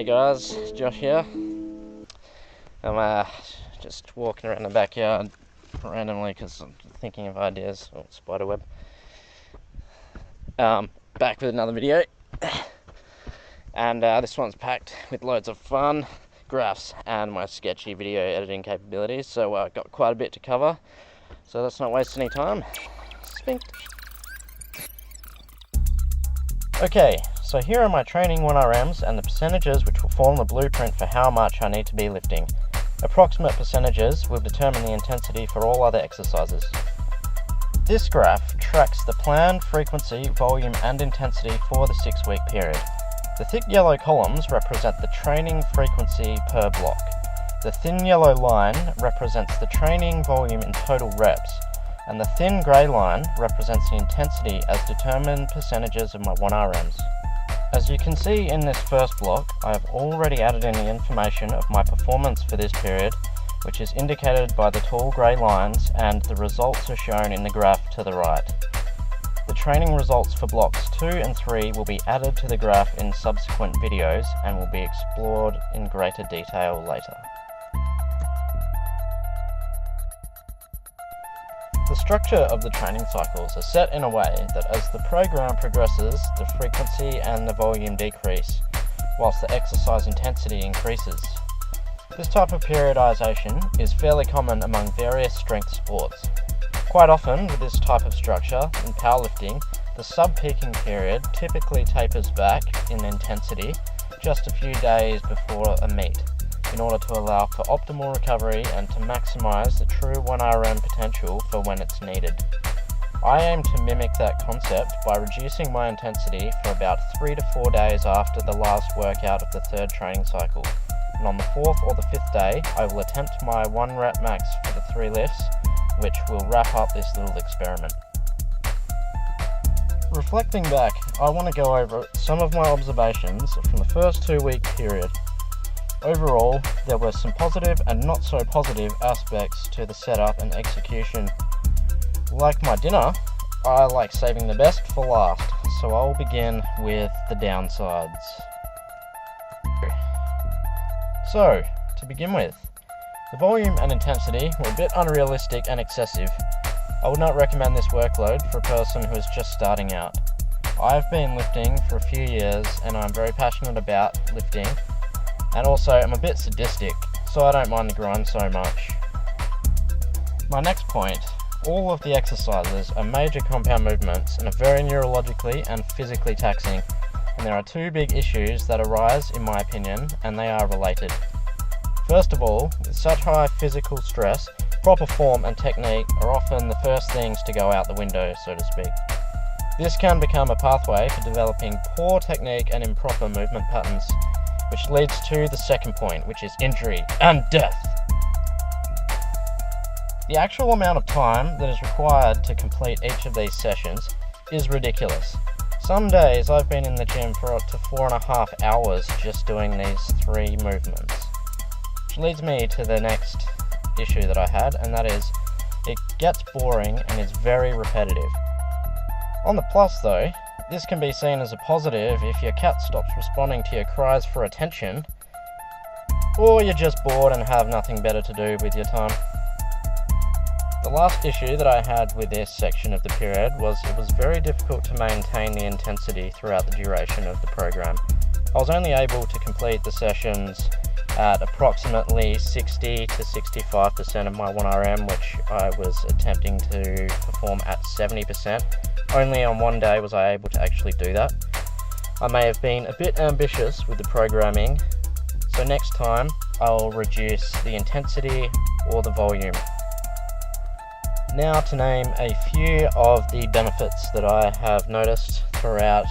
Hey guys, Josh here. I'm just walking around the backyard randomly because I'm thinking of ideas. Oh, spiderweb. Back with another video. And this one's packed with loads of fun, graphs, and my sketchy video editing capabilities. So I've got quite a bit to cover. So let's not waste any time. Spinked. Okay, so here are my training 1RMs and the percentages which will form the blueprint for how much I need to be lifting. Approximate percentages will determine the intensity for all other exercises. This graph tracks the planned frequency, volume and intensity for the 6-week period. The thick yellow columns represent the training frequency per block. The thin yellow line represents the training volume in total reps, and the thin grey line represents the intensity as determined percentages of my 1RMs. As you can see in this first block, I have already added in the information of my performance for this period, which is indicated by the tall grey lines, and the results are shown in the graph to the right. The training results for blocks 2 and 3 will be added to the graph in subsequent videos and will be explored in greater detail later. The structure of the training cycles is set in a way that as the program progresses, the frequency and the volume decrease, whilst the exercise intensity increases. This type of periodization is fairly common among various strength sports. Quite often, with this type of structure in powerlifting, the sub-peaking period typically tapers back in intensity just a few days before a meet, in order to allow for optimal recovery and to maximize the true 1RM potential for when it's needed. I aim to mimic that concept by reducing my intensity for about 3 to 4 days after the last workout of the third training cycle, and on the 4th or the 5th day I will attempt my 1 rep max for the 3 lifts, which will wrap up this little experiment. Reflecting back, I want to go over some of my observations from the first 2-week period. Overall, there were some positive and not so positive aspects to the setup and execution. Like my dinner, I like saving the best for last, so I'll begin with the downsides. So, to begin with, the volume and intensity were a bit unrealistic and excessive. I would not recommend this workload for a person who is just starting out. I've been lifting for a few years and I'm very passionate about lifting. And also, I'm a bit sadistic, so I don't mind the grind so much. My next point, all of the exercises are major compound movements and are very neurologically and physically taxing. And there are 2 big issues that arise, in my opinion, and they are related. First of all, with such high physical stress, proper form and technique are often the first things to go out the window, so to speak. This can become a pathway for developing poor technique and improper movement patterns, which leads to the second point, which is injury and death. The actual amount of time that is required to complete each of these sessions is ridiculous. Some days I've been in the gym for up to 4.5 hours just doing these 3 movements. Which leads me to the next issue that I had, and that is, it gets boring and is very repetitive. On the plus though, this can be seen as a positive if your cat stops responding to your cries for attention, or you're just bored and have nothing better to do with your time. The last issue that I had with this section of the period was it was very difficult to maintain the intensity throughout the duration of the program. I was only able to complete the sessions at approximately 60 to 65% of my 1RM, which I was attempting to perform at 70%. Only on one day was I able to actually do that. I may have been a bit ambitious with the programming, so next time I'll reduce the intensity or the volume. Now to name a few of the benefits that I have noticed throughout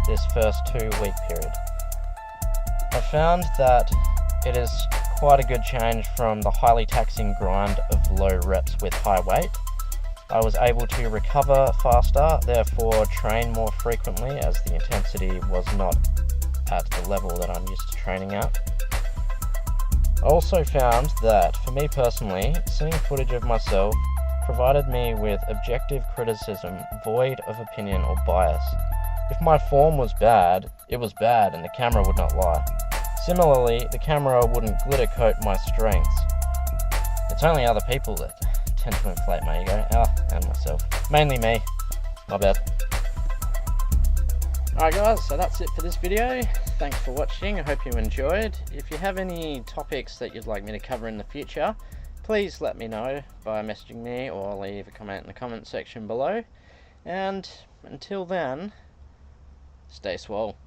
this first 2-week period. I found that it is quite a good change from the highly taxing grind of low reps with high weight. I was able to recover faster, therefore train more frequently as the intensity was not at the level that I'm used to training at. I also found that, for me personally, seeing footage of myself provided me with objective criticism void of opinion or bias. If my form was bad, it was bad and the camera would not lie. Similarly, the camera wouldn't glitter coat my strengths. It's only other people that tend to inflate my ego. And myself. Mainly me. My bad. Alright guys, so that's it for this video. Thanks for watching, I hope you enjoyed. If you have any topics that you'd like me to cover in the future, please let me know by messaging me or leave a comment in the comment section below. And until then, stay swole.